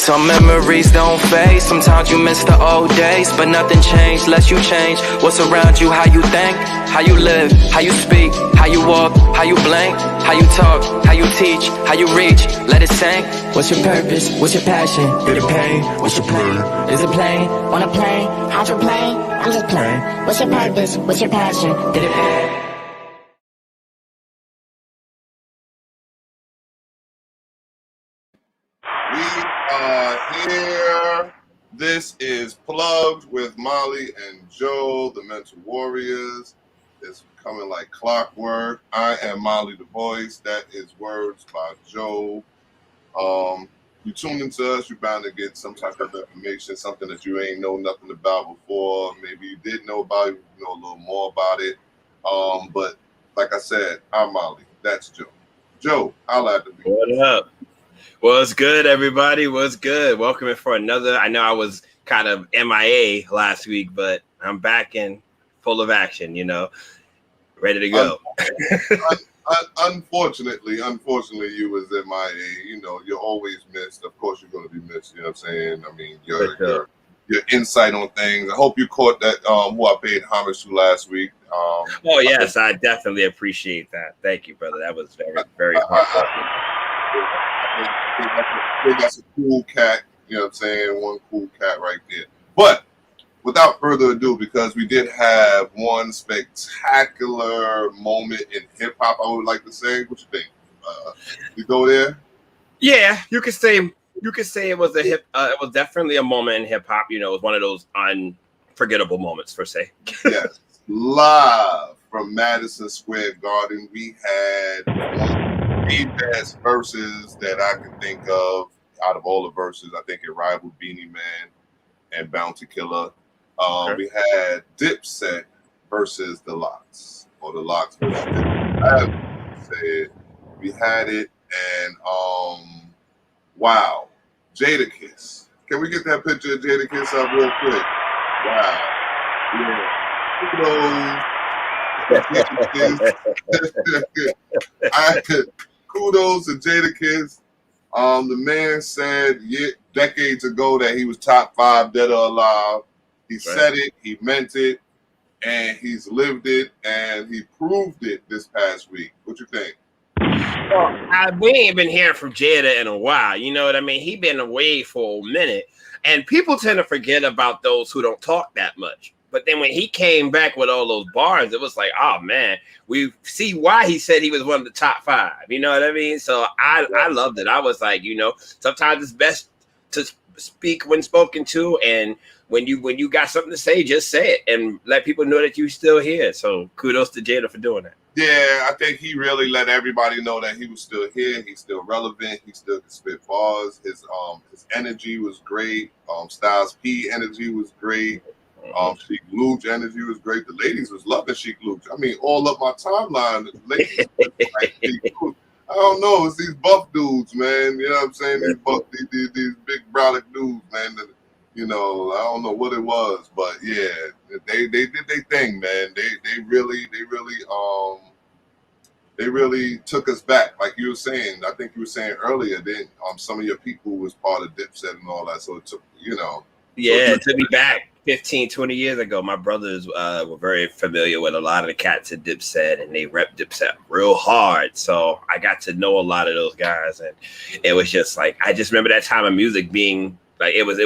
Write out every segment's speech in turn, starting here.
Some memories don't fade. Sometimes you miss the old days, but nothing changed unless you change what's around you. How you think, how you live, how you speak, how you walk, how you blink, how you talk, how you teach, how you reach. Let it sink. What's your purpose? What's your passion? Through the pain. What's your plan? Is it plane? On a plane? Hydroplane? I'm just playing. What's your purpose? What's your passion? Through the pain. We are here. This is Plugged with Molly and Joe, the Mental Warriors. It's coming like clockwork. I am Molly the Voice. That is Words by Joe. You tune into us, you're bound to get some type of information, something that you ain't know nothing about before. Maybe you did know about it, you know a little more about it. But like I said, I'm Molly. That's Joe. Joe, I'll have to be. What up? What's good, everybody? What's good? Welcome in for another. I know I was kind of MIA last week, but I'm back in full of action, ready to go. Unfortunately, you was MIA. You're always missed. Of course, you're going to be missed. You know what I'm saying? I mean, your insight on things. I hope you caught that. Who I paid homage to last week. Oh yes, I definitely appreciate that. Thank you, brother. That was very, very heartwarming. I think that's a cool cat. You know what I'm saying? One cool cat right there. But without further ado, because we did have one spectacular moment in hip hop, I would like to say. What you think? You go there? Yeah, you could say it was it was definitely a moment in hip hop. It was one of those unforgettable moments, per se. Yes, live from Madison Square Garden, we had one of the best verses that I can think of out of all the verses. I think it rivaled Beanie Man and Bounty Killer. We had Dipset versus the Lox, or the Lox versus Dipset. We had it, and wow, Jadakiss. Can we get that picture of Jadakiss up real quick? Wow, yeah. Kudos to Jadakiss. The man said decades ago that he was top 5 dead or alive. He said it, he meant it, and he's lived it, and he proved it this past week. What you think? Well, we ain't been hearing from Jada in a while. You know what I mean? He been away for a minute, and people tend to forget about those who don't talk that much. But then when he came back with all those bars, it was like, oh man, we see why he said he was one of the top 5. You know what I mean? So I loved it. I was like, sometimes it's best to speak when spoken to, and when you got something to say, just say it and let people know that you're still here. So kudos to Jada for doing that. Yeah, I think he really let everybody know that he was still here. He's still relevant. He still can spit bars. His energy was great. Styles P energy was great. Sheik Luch energy was great. The ladies was loving Sheik Luch. I mean, all up my timeline, the ladies like Sheik Luch. I don't know. It's these buff dudes, man. You know what I'm saying? These big brolic dudes, man. I don't know what it was, but yeah, they did their thing, man. They really took us back, like you were saying. I think you were saying earlier. Then some of your people was part of Dipset and all that, so it took it took me back 15, 20 years ago. My brothers were very familiar with a lot of the cats at Dipset, and they rep Dipset real hard. So I got to know a lot of those guys, and it was just like, I just remember that time of music being like, it was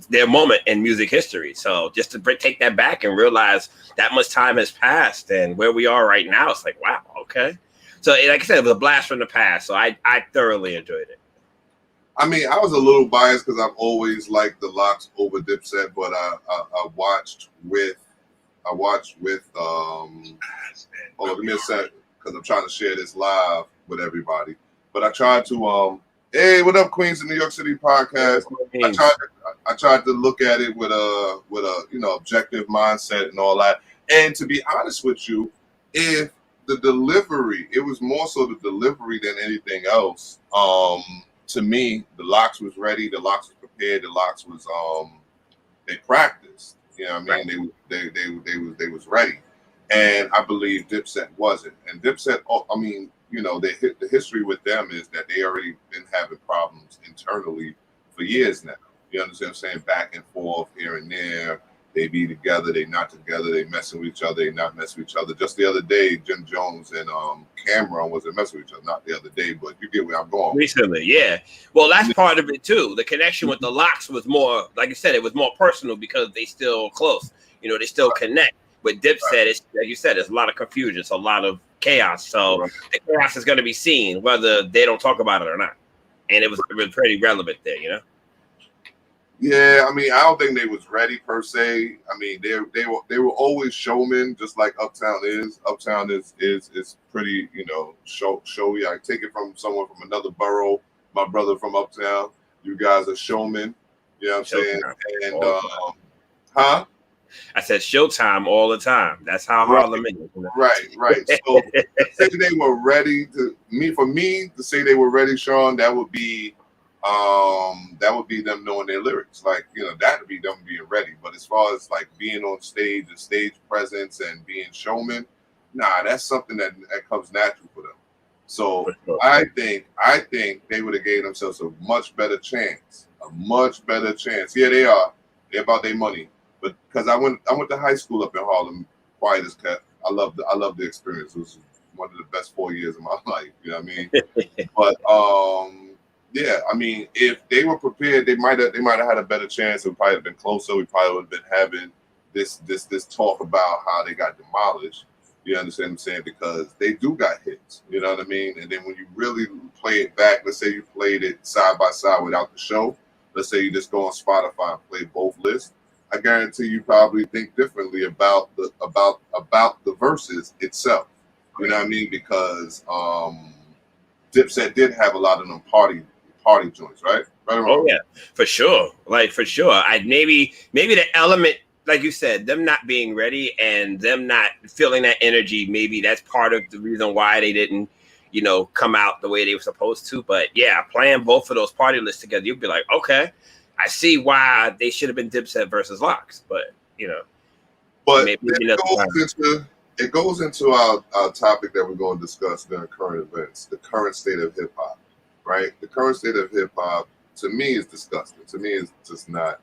their moment in music history. So just to take that back and realize that much time has passed, and where we are right now, it's like, wow, okay. So like I said, it was a blast from the past. So I thoroughly enjoyed it. I mean, I was a little biased because I've always liked the Lox over Dipset, but I watched with hold on, give me a sec, because I'm trying to share this live with everybody. But I tried to hey, what up, Queens of New York City podcast? I tried to look at it with a objective mindset and all that. And to be honest with you, if the delivery, it was more so the delivery than anything else. To me, the Lox was ready. The Lox was prepared. The Lox was they practiced. You know what I mean? They was ready. And I believe Dipset wasn't. And Dipset, I mean, the history with them is that they already been having problems internally for years now. You understand what I'm saying? Back and forth, here and there. They be together, they not together, they messing with each other, they not messing with each other. Just the other day, Jim Jones and Cameron wasn't messing with each other. Not the other day, but you get where I'm going. Recently, yeah. Well, that's part of it too. The connection with the Locks was more, like I said, it was more personal because they still close. You know, they still connect. But Dipset, it's like you said, there's a lot of confusion, it's a lot of chaos. So the chaos is going to be seen whether they don't talk about it or not. And it was pretty relevant there, you know. Yeah, I mean, I don't think they was ready per se. I mean, they were always showmen, just like Uptown is. Uptown is pretty, you know, showy. I take it from someone from another borough. My brother from Uptown. You guys are showmen. You know what I'm saying? And huh? I said Showtime all the time. That's how Harlem is. Right. So say they were ready to say they were ready, Sean, that would be them knowing their lyrics. Like, you know, that would be them being ready. But as far as like being on stage and stage presence and being showman, nah, that's something that comes natural for them. So I think they would have gave themselves a much better chance. Yeah, they are. They're about their money. But because I went to high school up in Harlem, quiet as kept. I love the experience. It was one of the best 4 years of my life. You know what I mean? But yeah, I mean, if they were prepared, they might have had a better chance. It would probably have been closer. We probably would have been having this talk about how they got demolished. You understand what I'm saying? Because they do got hits. You know what I mean? And then when you really play it back, let's say you played it side by side without the show. Let's say you just go on Spotify and play both lists. I guarantee you probably think differently about the verses itself. You know what I mean? Because Dipset did have a lot of them party joints, right? Oh yeah, for sure. Like for sure. I maybe the element, like you said, them not being ready and them not feeling that energy. Maybe that's part of the reason why they didn't, you know, come out the way they were supposed to. But yeah, playing both of those party lists together, you'd be like, okay, I see why they should have been Dipset versus Locks. But you know, but it goes into our topic that we're going to discuss during current events, the current state of hip hop. Right, the current state of hip hop to me is disgusting. To me, it's just not.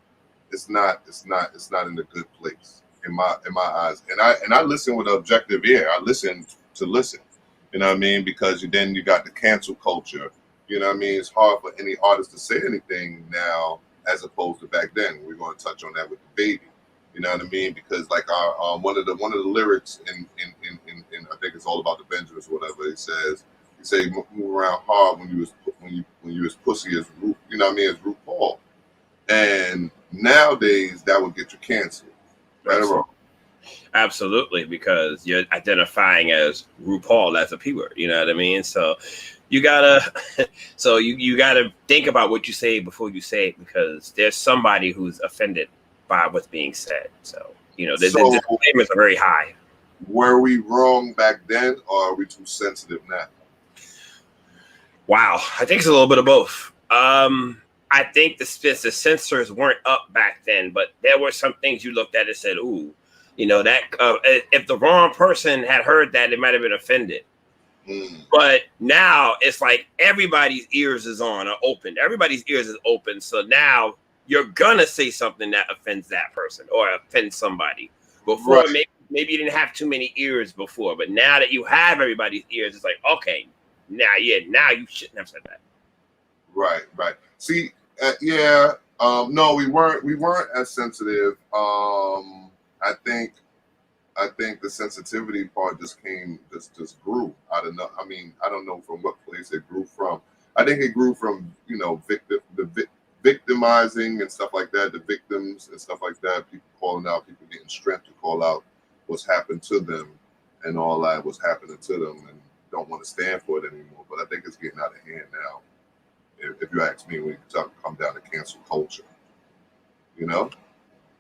It's not in a good place in my eyes. And I listen with an objective ear. I listen. You know what I mean? Because then you got the cancel culture. You know what I mean? It's hard for any artist to say anything now as opposed to back then. We're going to touch on that with the baby. You know what I mean? Because like our one of the lyrics in I think it's all about the Benjamins or whatever. It says. Say move around hard when you was pussy as you know what I mean, as RuPaul. And nowadays that would get you canceled. Right or wrong? Absolutely, because you're identifying as RuPaul as a P word. You know what I mean? So you gotta you gotta think about what you say before you say it, because there's somebody who's offended by what's being said. So you know the disclaimers are very high. Were we wrong back then, or are we too sensitive now? Wow, I think it's a little bit of both. I think the censors weren't up back then, but there were some things you looked at and said, "Ooh, you know that." If the wrong person had heard that, it might have been offended. But now it's like everybody's ears is on or open. Everybody's ears is open. So now you're gonna say something that offends that person or offends somebody. Before, maybe you didn't have too many ears before, but now that you have everybody's ears, it's like, okay. Now you shouldn't have said that. Right. See, no, we weren't as sensitive. I think the sensitivity part just grew. I don't know from what place it grew from. I think it grew from, you know, victimizing and stuff like that, the victims and stuff like that, people calling out, people getting strength to call out what's happened to them and all that, what's happening to them, and don't want to stand for it anymore. But I think it's getting out of hand now. If you ask me, when you come down to cancel culture, you know.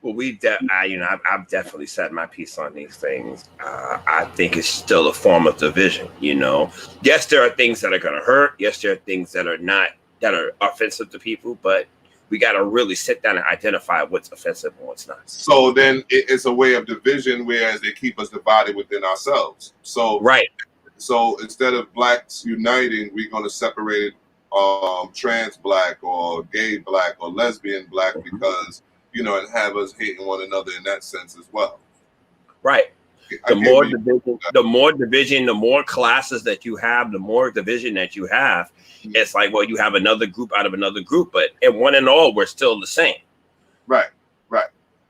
Well, I've definitely said my piece on these things. I think it's still a form of division. You know, yes, there are things that are going to hurt. Yes, there are things that are offensive to people. But we got to really sit down and identify what's offensive and what's not. So then it's a way of division, whereas they keep us divided within ourselves. So right. So instead of blacks uniting, we're going to separate it trans black or gay black or lesbian black because, you know, and have us hating one another in that sense as well. Right. The more division, the more classes that you have, the more division that you have. It's like, well, you have another group out of another group, but in one and all, we're still the same. Right.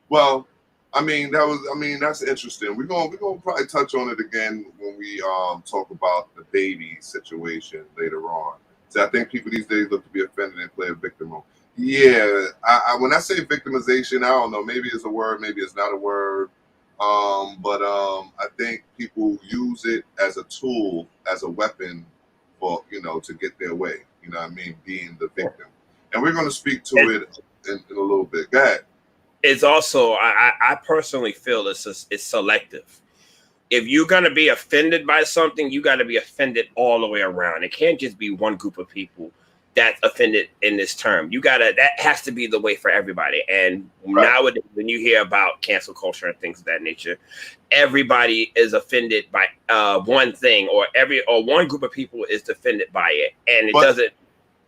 Well, that's interesting. We're gonna probably touch on it again when we talk about the baby situation later on. So I think people these days look to be offended and play a victim role. Yeah, when I say victimization, I don't know. Maybe it's a word, maybe it's not a word. But I think people use it as a tool, as a weapon for, you know, to get their way. You know what I mean? Being the victim. And we're going to speak to it in a little bit. Go ahead. It's also, I personally feel it's selective. If you're going to be offended by something, you got to be offended all the way around. It can't just be one group of people that's offended in this term. That has to be the way for everybody. And nowadays, when you hear about cancel culture and things of that nature, everybody is offended by one thing, or one group of people is offended by it. And it doesn't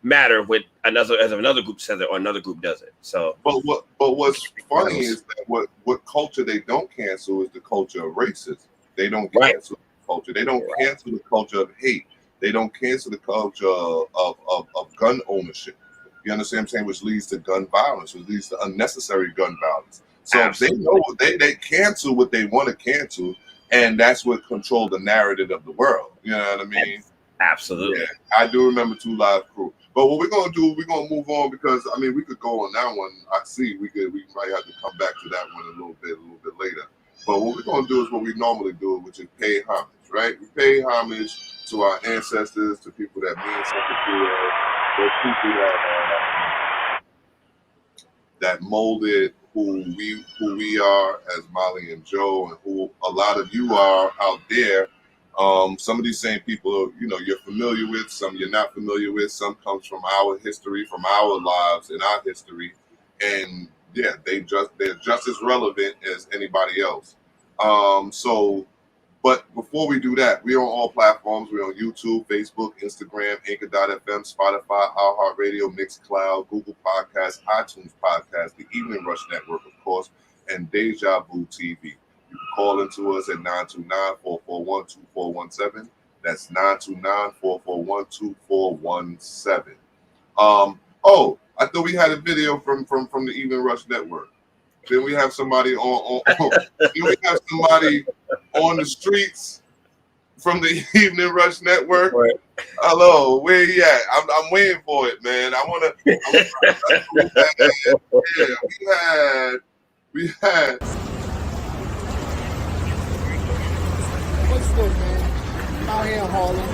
matter with another group says it or another group does it. So, what's funny is that what culture they don't cancel is the culture of racism. They don't cancel the culture. They don't cancel the culture of hate. They don't cancel the culture of gun ownership. You understand what I'm saying? Which leads to gun violence, which leads to unnecessary gun violence. So Absolutely. They cancel what they want to cancel, and that's what controls the narrative of the world. You know what I mean? Absolutely. Yeah, I do remember 2 Live Crew. But what we're gonna do, we're gonna move on because I mean we could go on that one. I see we might have to come back to that one a little bit later. But what we're gonna do is what we normally do, which is pay homage, right? We pay homage to our ancestors, to people that mean something to us, those people that molded who we are as Molly and Joe, and who a lot of you are out there. Some of these same people, you know, you're familiar with, some you're not familiar with, some comes from our history, from our lives and our history. And yeah, they're just as relevant as anybody else. But before we do that, we're on all platforms. We're on YouTube, Facebook, Instagram, Anchor.fm, Spotify, iHeartRadio, Mixcloud, Google Podcasts, iTunes Podcasts, the Evening Rush Network, of course, and Deja Vu TV. You can call into us at 929-441-2417. That's 929-441-2417. I thought we had a video from the Evening Rush Network. Then we have somebody on the streets from the Evening Rush Network. Right. Hello, where you at? I'm waiting for it, man. We had. What's good, man? I'm out here in Harlem.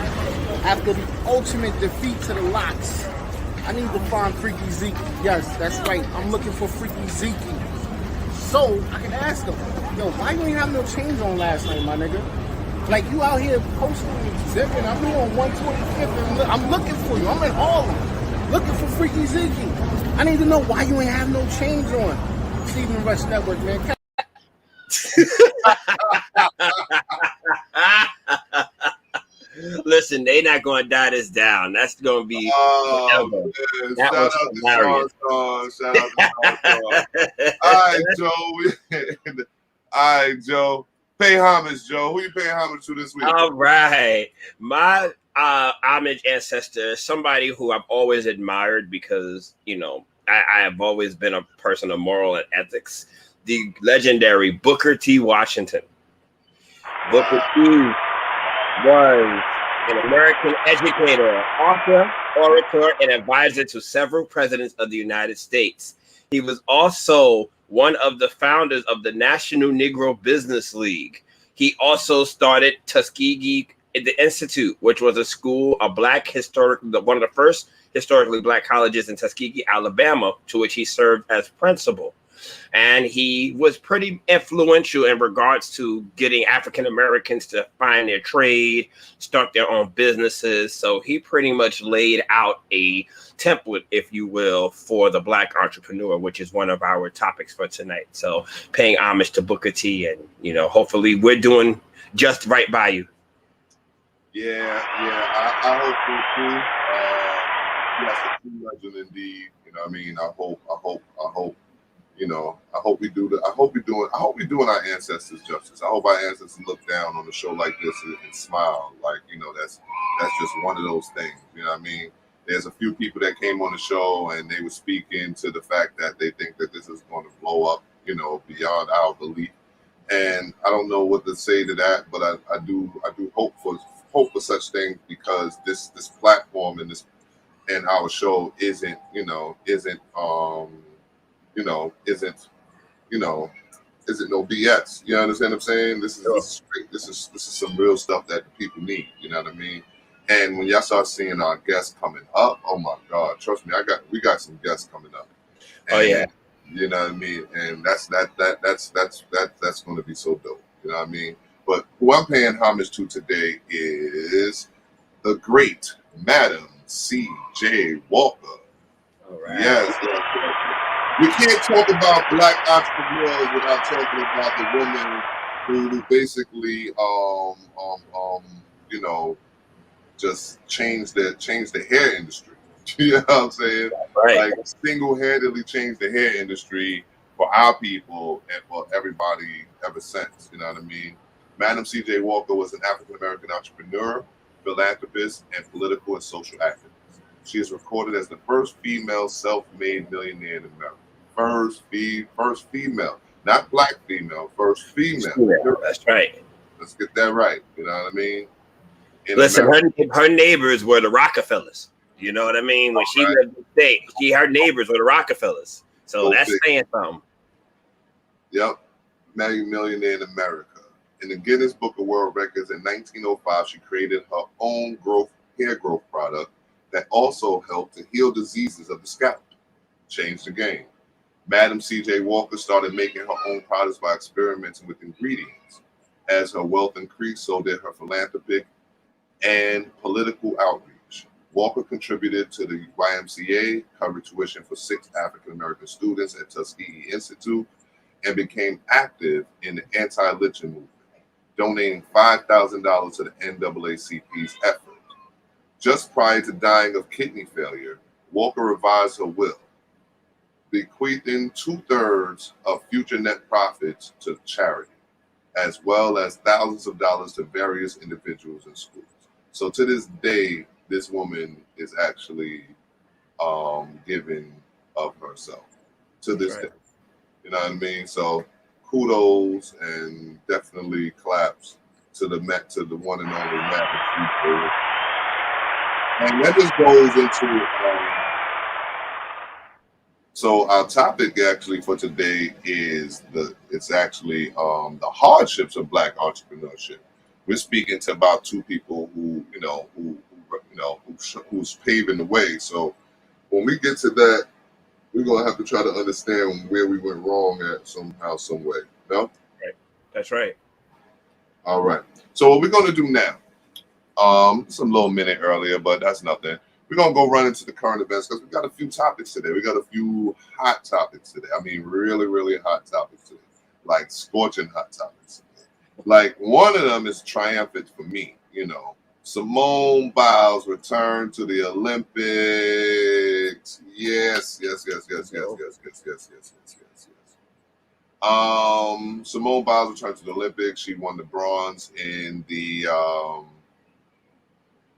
After the ultimate defeat to the Locks, I need to find Freaky Zeke. Yes, that's right. I'm looking for Freaky Zeke. So I can ask them, yo, why you ain't have no change on last night, my nigga? Like, you out here posting and zipping. I'm here on 125th and I'm looking for you. I'm in Harlem looking for Freaky Zeke. I need to know why you ain't have no change on. Evening Rush Network, man. Listen, they not going to die this down. That's going to be forever. Shout out to Sean. Shout out to Sean. All right, Joe. Pay homage, Joe. Who you paying homage to this week? All right. My homage ancestor, somebody who I've always admired because, you know, I have always been a person of moral and ethics. The legendary Booker T. Washington. Booker T. was an American educator, author, orator, and advisor to several presidents of the United States. He was also one of the founders of the National Negro Business League. He also started Tuskegee the Institute, which was a school, one of the first historically black colleges in Tuskegee, Alabama, to which he served as principal. And he was pretty influential in regards to getting African Americans to find their trade, start their own businesses. So he pretty much laid out a template, if you will, for the black entrepreneur, which is one of our topics for tonight. So paying homage to Booker T, and, you know, hopefully we're doing just right by you. Yeah, I hope so too. Yes, a true legend indeed. You know what I mean? I hope, you know, I hope we do I hope we're doing our ancestors justice. I hope our ancestors look down on a show like this and smile. Like, you know, that's just one of those things. You know what I mean? There's a few people that came on the show and they were speaking to the fact that they think that this is going to blow up, you know, beyond our belief. And I don't know what to say to that, but I do hope for such things, because this platform and our show isn't you know isn't no BS. You understand what I'm saying? This is straight. This is some real stuff that the people need. You know what I mean? And when y'all start seeing our guests coming up, oh my God, trust me, we got some guests coming up. And, Oh yeah. You know what I mean? And that's going to be so dope. You know what I mean? But who I'm paying homage to today is the great Madam C.J. Walker. All right. Yes. We can't talk about black entrepreneurs without talking about the woman who basically, you know, just changed the hair industry. You know what I'm saying? Right. Like, single-handedly changed the hair industry for our people and for everybody ever since. You know what I mean? Madam C.J. Walker was an African-American entrepreneur, philanthropist, and political and social activist. She is recorded as the first female self-made millionaire in America. First female, not black female, first female. That's right. Let's get that right. You know what I mean? Listen, her neighbors were the Rockefellers. You know what I mean? When she lived in the state, her neighbors were the Rockefellers. So that's saying something. Yep. Millionaire in America. In the Guinness Book of World Records in 1905, she created her own hair growth product that also helped to heal diseases of the scalp. Changed the game. Madam C.J. Walker started making her own products by experimenting with ingredients. As her wealth increased, so did her philanthropic and political outreach. Walker contributed to the YMCA, covered tuition for 6 African-American students at Tuskegee Institute, and became active in the anti-lynching movement, donating $5,000 to the NAACP's effort. Just prior to dying of kidney failure, Walker revised her will, bequeathing 2/3 of future net profits to charity, as well as thousands of dollars to various individuals and schools. So to this day, this woman is actually giving of herself to this day. You know what I mean? So kudos and definitely claps to the one and only Matt. And that just goes into so our topic actually for today is the hardships of black entrepreneurship. We're speaking to about 2 people who's paving the way. So when we get to that, we're gonna have to try to understand where we went wrong at somehow, some way. No? Right. That's right. All right. So what we're gonna do now, it's a little minute earlier, but that's nothing. We're gonna go run into the current events because we got a few topics today. We got a few hot topics today. I mean, really, really hot topics today, like scorching hot topics. Like, one of them is triumphant for me. You know, Simone Biles returned to the Olympics. Yes. Simone Biles returned to the Olympics. She won the bronze in the.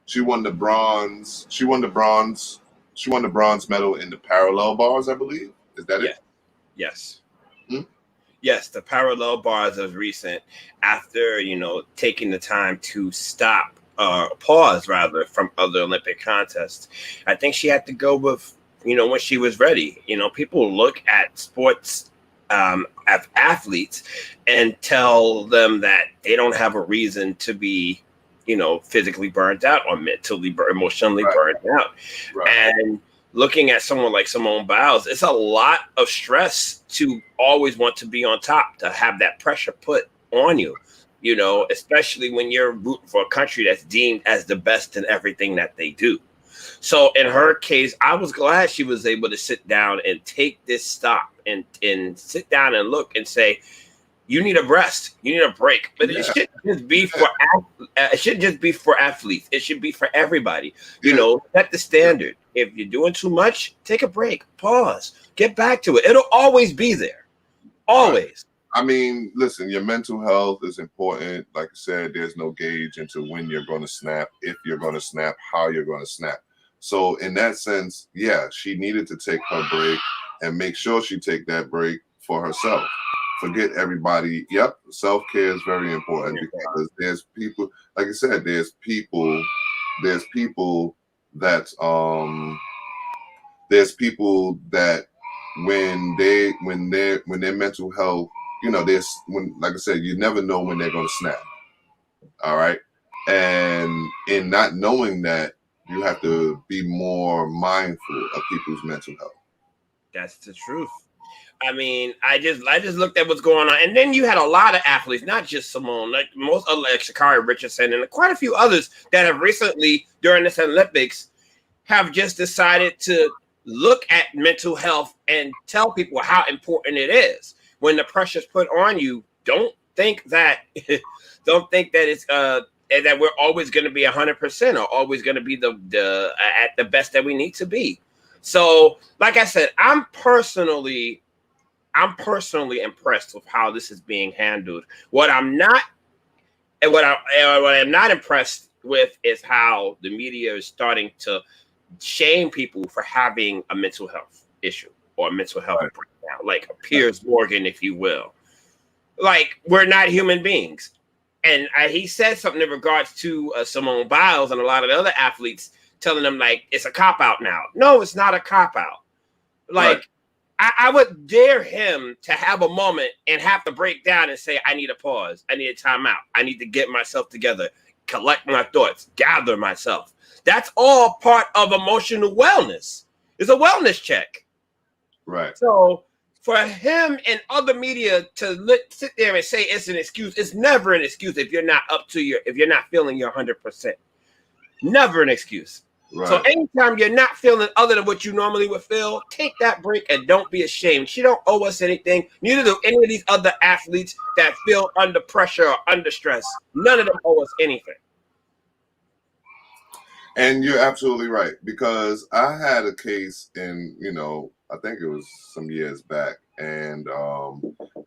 She won the bronze medal in the parallel bars, I believe. Is that it? Yes. Yes, the parallel bars was recent after, taking the time to pause rather from other Olympic contests. I think she had to go with, when she was ready. People look at sports as athletes and tell them that they don't have a reason to be physically burned out or mentally, emotionally burned out. Right. And looking at someone like Simone Biles, it's a lot of stress to always want to be on top, to have that pressure put on you, especially when you're rooting for a country that's deemed as the best in everything that they do. So in her case, I was glad she was able to sit down and take this stop and sit down and look and say, You need a rest. You need a break. But it shouldn't just be for it should just be for athletes. It should be for everybody. You know, set the standard. If you're doing too much, take a break. Pause. Get back to it. It'll always be there. Always. I mean, listen, your mental health is important. Like I said, there's no gauge into when you're going to snap, if you're going to snap, how you're going to snap. So in that sense, yeah, she needed to take her break and make sure she take that break for herself. Forget everybody. Yep, self-care is very important because there's people, like I said, there's people that when their mental health, you know, like I said, you never know when they're gonna snap. All right. And in not knowing that, you have to be more mindful of people's mental health. That's the truth. I mean, I just looked at what's going on, and then you had a lot of athletes, not just Simone, like most other, like Sha'Carri Richardson, and quite a few others that have recently during this Olympics have just decided to look at mental health and tell people how important it is. When the pressure's put on you, don't think that it's that we're always going to be 100% or always going to be the at the best that we need to be. So, like I said, I'm personally impressed with how this is being handled. What I'm not impressed with is how the media is starting to shame people for having a mental health issue or a mental health breakdown, like Piers Morgan, if you will. Like, we're not human beings. And he said something in regards to Simone Biles and a lot of the other athletes, telling them, like, it's a cop-out now. No, it's not a cop-out. Like, I would dare him to have a moment and have to break down and say, I need a pause. I need a timeout. I need to get myself together, collect my thoughts, gather myself. That's all part of emotional wellness. It's a wellness check. Right. So for him and other media to sit there and say it's an excuse, it's never an excuse if you're not if you're not feeling your 100%. Never an excuse. Right. So anytime you're not feeling other than what you normally would feel, take that break and don't be ashamed. She don't owe us anything. Neither do any of these other athletes that feel under pressure or under stress. None of them owe us anything. And you're absolutely right, because I had a case in, I think it was some years back, and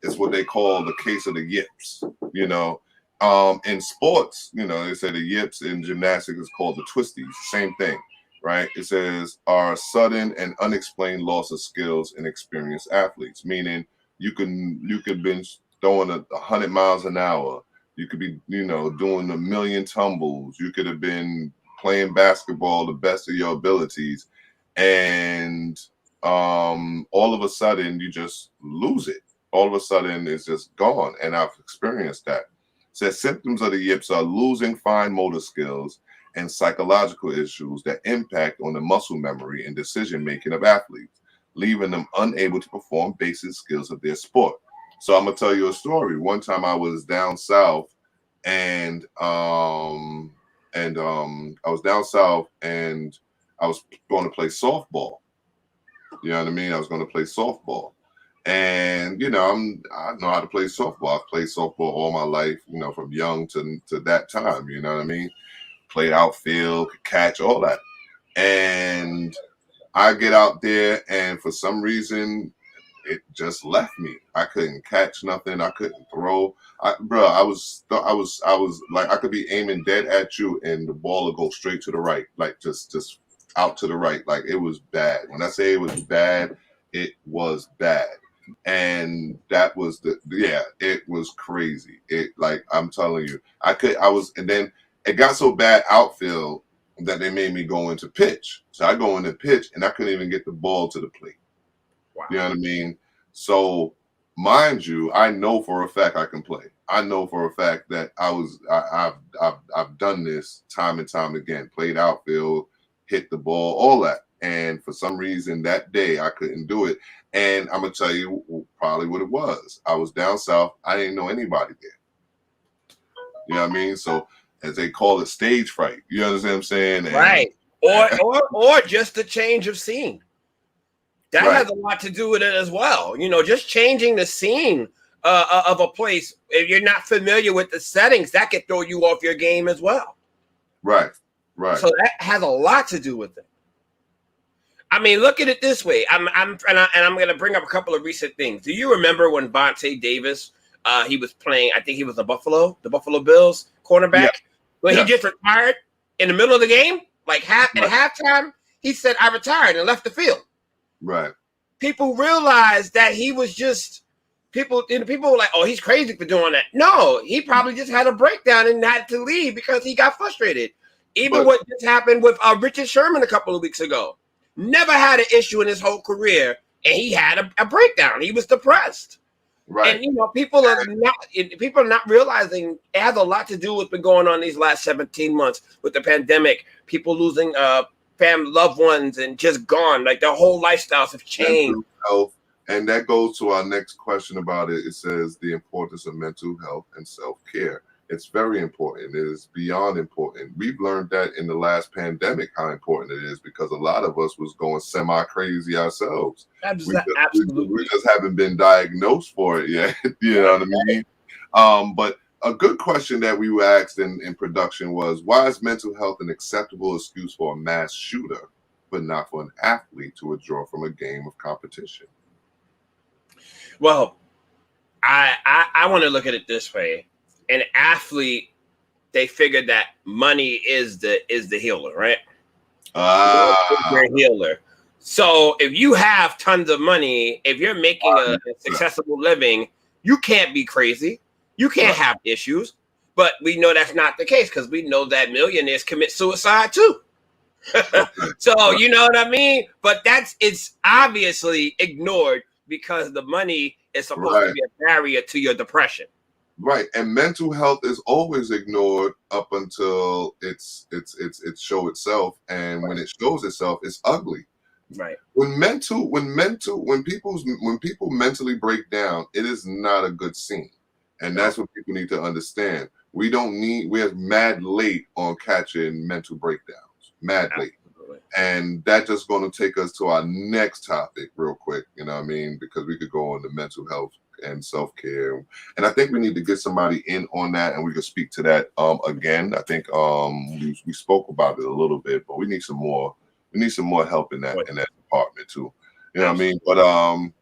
it's what they call the case of the yips, in sports, they say the yips in gymnastics is called the twisties, same thing, right? It says are sudden and unexplained loss of skills in experienced athletes, meaning you could be throwing 100 miles an hour. You could be, doing 1 million tumbles. You could have been playing basketball the best of your abilities, and all of a sudden you just lose it. All of a sudden it's just gone, and I've experienced that. It says symptoms of the yips are losing fine motor skills and psychological issues that impact on the muscle memory and decision making of athletes, leaving them unable to perform basic skills of their sport. So I'm gonna tell you a story. One time I was down south, and I was down south and I was going to play softball. You know what I mean? I was going to play softball. And, I know how to play softball. I've played softball all my life, from young to that time, you know what I mean? Played outfield, could catch, all that. And I get out there, and for some reason, it just left me. I couldn't catch nothing. I couldn't throw. I was like, I could be aiming dead at you and the ball would go straight to the right, like just out to the right. Like, it was bad. When I say it was bad, it was bad. And that was it was crazy. It, like, I'm telling you, and then it got so bad outfield that they made me go into pitch. So I go into pitch and I couldn't even get the ball to the plate. Wow. You know what I mean? So, mind you, I know for a fact I can play. I know for a fact that I've done this time and time again. Played outfield, hit the ball, all that. And for some reason that day I couldn't do it. And I'm gonna tell you probably what it was. I was down south. I didn't know anybody there. You know what I mean? So, as they call it, stage fright. You understand what I'm saying? And, right. Or just the change of scene. That has a lot to do with it as well. Just changing the scene of a place, if you're not familiar with the settings, that could throw you off your game as well. Right. So that has a lot to do with it. I mean, look at it this way. I'm going to bring up a couple of recent things. Do you remember when Vontae Davis, he was playing? I think he was the Buffalo Bills cornerback. When he just retired in the middle of the game, like at halftime, he said, "I retired," and left the field. Right. People realized that he was just people were like, "Oh, he's crazy for doing that." No, he probably just had a breakdown and had to leave because he got frustrated. Even what just happened with Richard Sherman a couple of weeks ago. Never had an issue in his whole career, and he had a breakdown. He was depressed. Right. And people are not realizing it has a lot to do with what's been going on these last 17 months with the pandemic. People losing family, loved ones, and just gone. Like their whole lifestyles have changed. Mental health, and that goes to our next question about it. It says the importance of mental health and self-care. It's very important. It is beyond important. We've learned that in the last pandemic how important it is because a lot of us was going semi-crazy ourselves. Absolutely. We just haven't been diagnosed for it yet. You know what I mean? But a good question that we were asked in production was, why is mental health an acceptable excuse for a mass shooter, but not for an athlete to withdraw from a game of competition? Well, I want to look at it this way. An athlete, they figured that money is the healer, right? They're a healer. So if you have tons of money, if you're making a successful living, you can't be crazy. You can't have issues. But we know that's not the case because we know that millionaires commit suicide too. So you know what I mean? But it's obviously ignored because the money is supposed to be a barrier to your depression. Right, and mental health is always ignored up until it show itself, and when it shows itself, it's ugly. Right. When people mentally break down, it is not a good scene, and that's what people need to understand. We're mad late on catching mental breakdowns, mad late, and that's just going to take us to our next topic real quick. You know what I mean? Because we could go on to mental health and self-care, and I think we need to get somebody in on that, and we can speak to that again. I think we spoke about it a little bit, but we need some more help in that department too. You know what I mean? But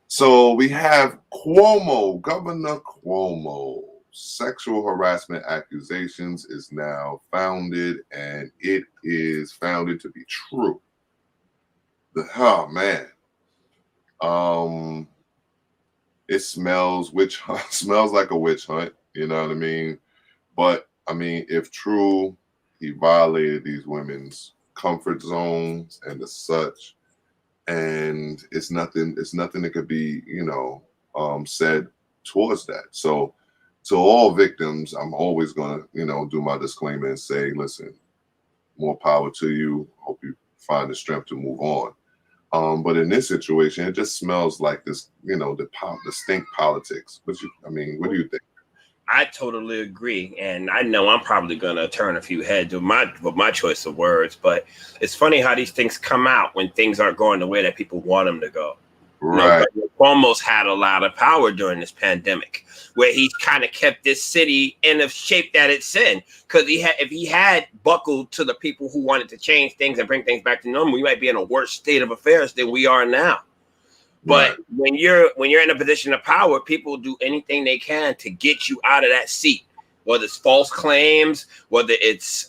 so we have Governor Cuomo. Sexual harassment accusations is now founded, and it is founded to be true. It smells smells like a witch hunt, you know what I mean? But I mean, if true, he violated these women's comfort zones and the such, and it's nothing that could be, said towards that. So to all victims, I'm always gonna, do my disclaimer and say, listen, more power to you. Hope you find the strength to move on. But in this situation, it just smells like this, the stink politics. What do you think? I totally agree, and I know I'm probably gonna turn a few heads with my choice of words. But it's funny how these things come out when things aren't going the way that people want them to go. Right. Almost had a lot of power during this pandemic, where he kind of kept this city in the shape that it's in. Because if he had buckled to the people who wanted to change things and bring things back to normal, we might be in a worse state of affairs than we are now. But when you're in a position of power, people do anything they can to get you out of that seat. Whether it's false claims, whether it's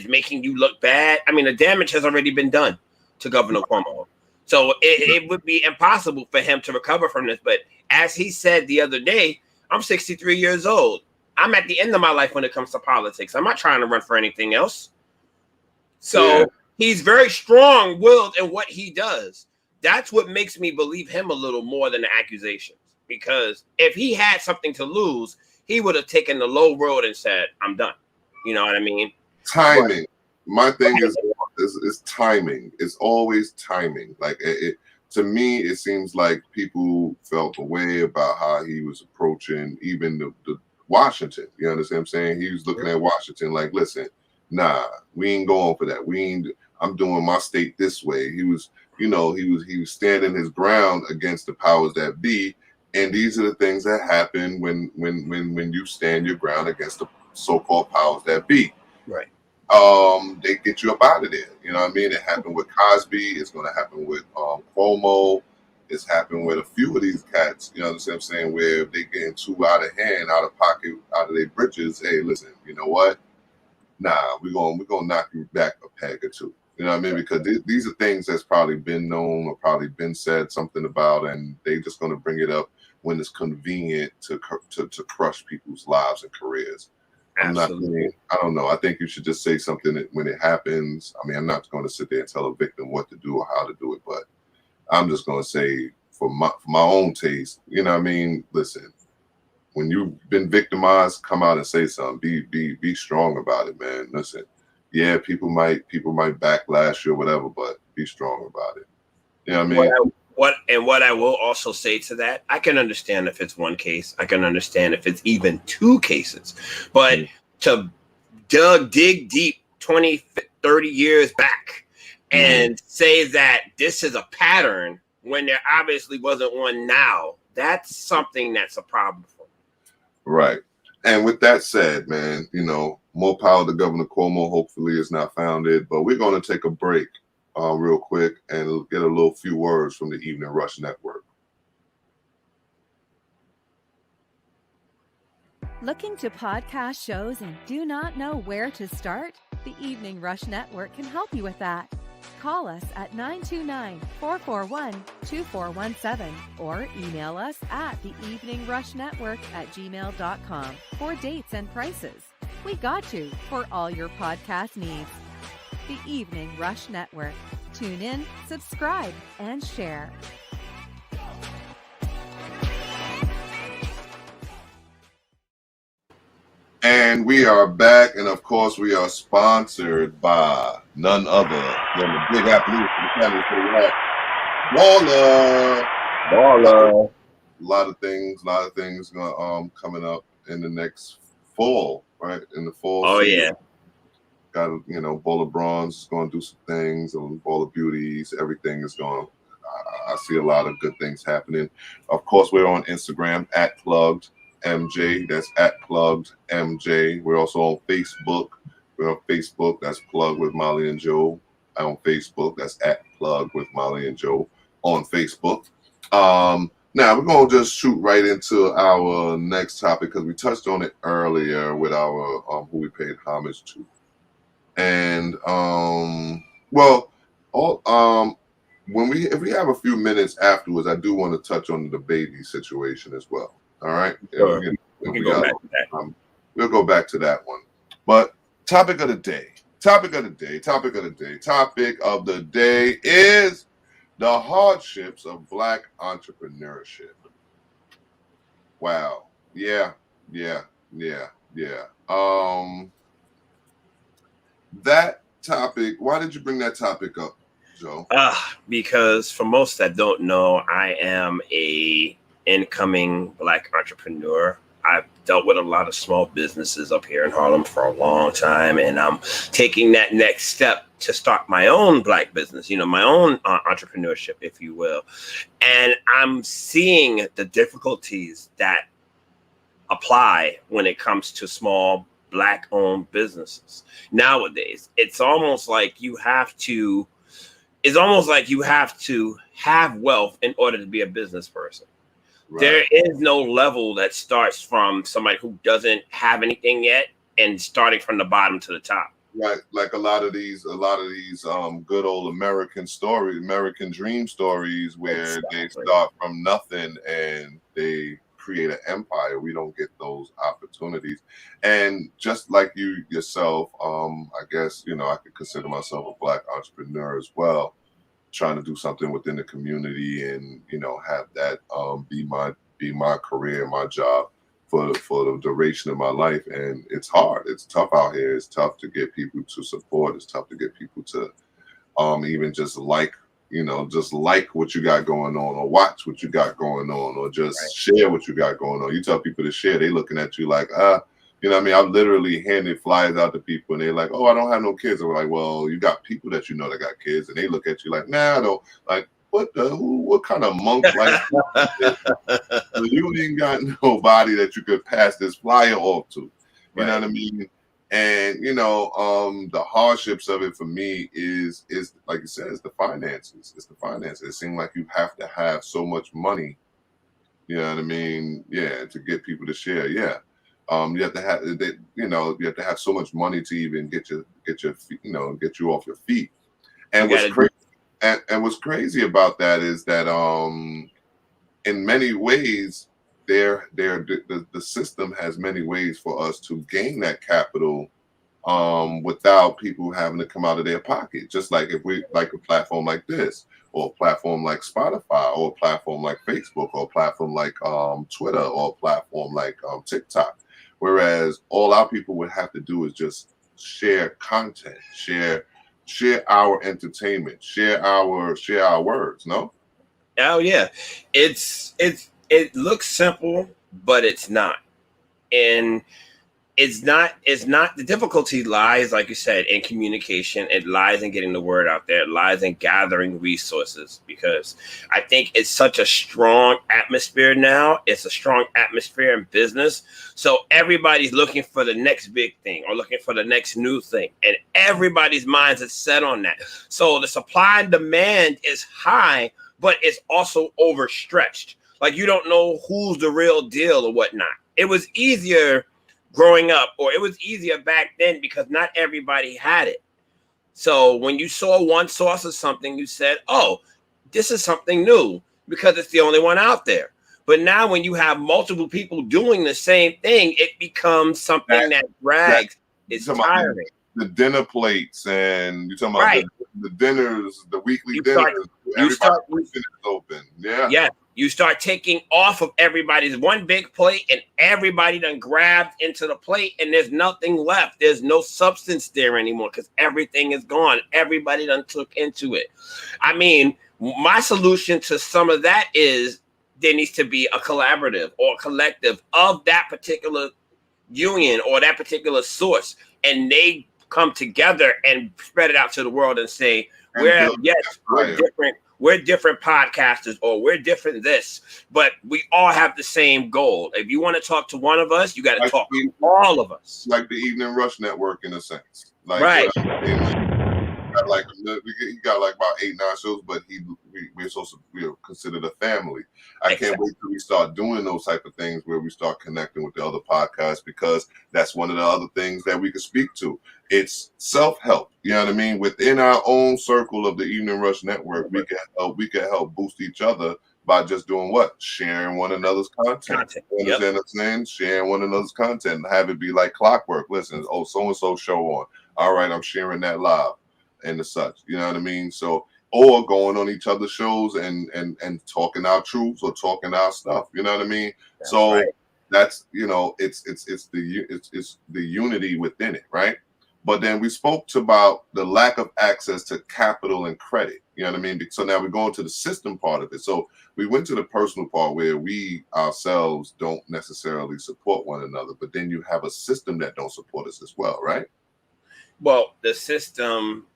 making you look bad. I mean, the damage has already been done to Governor Cuomo. So it would be impossible for him to recover from this. But as he said the other day, I'm 63 years old. I'm at the end of my life when it comes to politics. I'm not trying to run for anything else. So he's very strong-willed in what he does. That's what makes me believe him a little more than the accusations. Because if he had something to lose, he would have taken the low road and said, I'm done. You know what I mean? Timing. My thing is timing. It's always timing. Like to me, it seems like people felt a way about how he was approaching even the Washington. You understand what I'm saying? He was looking at Washington like, listen, nah, we ain't going for that. I'm doing my state this way. He was standing his ground against the powers that be, And these are the things that happen when you stand your ground against the so-called powers that be. Right. They get you up out of there. You know what I mean? It happened with Cosby. It's going to happen with Cuomo. It's happened with a few of these cats. You know what I'm saying? Where they getting too out of hand, out of pocket, out of their britches. Hey, listen, you know what? Nah, we're gonna knock you back a peg or two. You know what I mean? Because these are things that's probably been known or probably been said something about, and they just going to bring it up when it's convenient to crush people's lives and careers. Absolutely. I don't know. I think you should just say something when it happens. I mean, I'm not going to sit there and tell a victim what to do or how to do it, but I'm just going to say for my own taste, you know what I mean? Listen, when you've been victimized, come out and say something. Be strong about it, man. Listen, yeah, people might backlash you or whatever, but be strong about it. You know what I mean? What I will also say to that, I can understand if it's one case. I can understand if it's even two cases. But to dig deep 20, 30 years back and say that this is a pattern when there obviously wasn't one now, that's something that's a problem for me. Right. And with that said, man, you know, more power to Governor Cuomo. Hopefully it's not founded. But we're going to take a break real quick and get a few words from the Evening Rush Network. Looking to podcast shows and do not know where to start? The Evening Rush Network can help you with that. Call us at 929-441-2417 or email us at theeveningrushnetwork@gmail.com for dates and prices. We got you for all your podcast needs. The Evening Rush Network. Tune in, subscribe, and share. And we are back, and of course, we are sponsored by none other than the Big Apple. Baller. A lot of things coming up in the next fall, right? In the fall. Oh, season. yeah. Got, you know, Ball of Bronze is going to do some things, and Ball of Beauties, everything is going. I see a lot of good things happening. Of course, we're on Instagram at Plugged MJ. That's at Plugged MJ. We're also on Facebook. We're on Facebook. That's Plug with Molly and Joe. On Facebook, that's at Plug with Molly and Joe on Facebook. Now we're gonna just shoot right into our next topic because we touched on it earlier with our who we paid homage to. And if we have a few minutes afterwards, I do want to touch on the baby situation as well. All right, Sure. We'll go back to that one. But topic of the day is the hardships of Black entrepreneurship. Wow. Yeah. That topic, why did you bring that topic up, Joe? Because for most that don't know, I am a incoming Black entrepreneur. I've dealt with a lot of small businesses up here in Harlem for a long time, and I'm taking that next step to start my own Black business, you know, my own entrepreneurship, if you will. And I'm seeing the difficulties that apply when it comes to small Black-owned businesses. Nowadays, it's almost like you have to have wealth in order to be a business person. Right. There is no level that starts from somebody who doesn't have anything yet and starting from the bottom to the top. Right, like a lot of these good old American stories, American dream stories, where Exactly. They start from nothing and they create an empire. We don't get those opportunities. And just like you yourself, I guess, you know, I could consider myself a Black entrepreneur as well, trying to do something within the community and, you know, have that be my career, my job for the duration of my life. And it's hard. It's tough out here. It's tough to get people to support. It's tough to get people to even just like what you got going on, or watch what you got going on, or just share what you got going on. You tell people to share, they looking at you like, you know what I mean? I've literally handed flyers out to people and they're like, oh, I don't have no kids. I'm like, well, you got people that you know that got kids, and they look at you like, nah, I don't. Like, what kind of monk like you ain't got nobody that you could pass this flyer off to. You know what I mean? And the hardships of it for me is like you said, it's the finances. It's the finances. It seems like you have to have so much money. You know what I mean? Yeah, to get people to share. Yeah, you have to have you have to have so much money to even get your get you off your feet. And what's crazy about that is that in many ways, the system has many ways for us to gain that capital without people having to come out of their pocket. Just like if we like a platform like this, or a platform like Spotify, or a platform like Facebook, or a platform like Twitter, or a platform like TikTok. Whereas all our people would have to do is just share content, share our entertainment, share our words. No. Oh yeah, it looks simple, but it's not, and it's not. The difficulty lies, like you said, in communication. It lies in getting the word out there. It lies in gathering resources, because I think it's such a strong atmosphere now. It's a strong atmosphere in business. So everybody's looking for the next big thing or looking for the next new thing. And everybody's minds is set on that. So the supply and demand is high, but it's also overstretched. Like, you don't know who's the real deal or whatnot. It was easier growing up, or it was easier back then because not everybody had it. So when you saw one source of something, you said, oh, this is something new because it's the only one out there. But now when you have multiple people doing the same thing, it becomes something that drags. It's tiring. The dinner plates, and you're talking about the dinners, the weekly dinners. Everybody's open. Yeah. Yeah. You start taking off of everybody's one big plate, and everybody done grabbed into the plate, and there's nothing left. There's no substance there anymore because everything is gone. Everybody done took into it. I mean, my solution to some of that is there needs to be a collaborative or a collective of that particular union or that particular source, and they come together and spread it out to the world and say, we're different. We're different podcasters, or we're different this, but we all have the same goal. If you want to talk to one of us, you got to talk to all of us. Like the Evening Rush Network, in a sense. Like, right. He got like about 8-9 shows, but we're considered a family. I can't wait till we start doing those type of things where we start connecting with the other podcasts, because that's one of the other things that we can speak to. It's self-help. You know what I mean? Within our own circle of the Evening Rush Network, we can help boost each other by just doing what? Sharing one another's content. You understand what I'm saying? Sharing one another's content and have it be like clockwork. Listen, so-and-so show on. All right, I'm sharing that live and the such. You know what I mean? So, or going on each other's shows and talking our truths or talking our stuff. You know what I mean? That's it's the unity within it, right? But then we spoke about the lack of access to capital and credit. You know what I mean? So now we're going to the system part of it. So we went to the personal part where we ourselves don't necessarily support one another, but then you have a system that don't support us as well, right? Well, the system,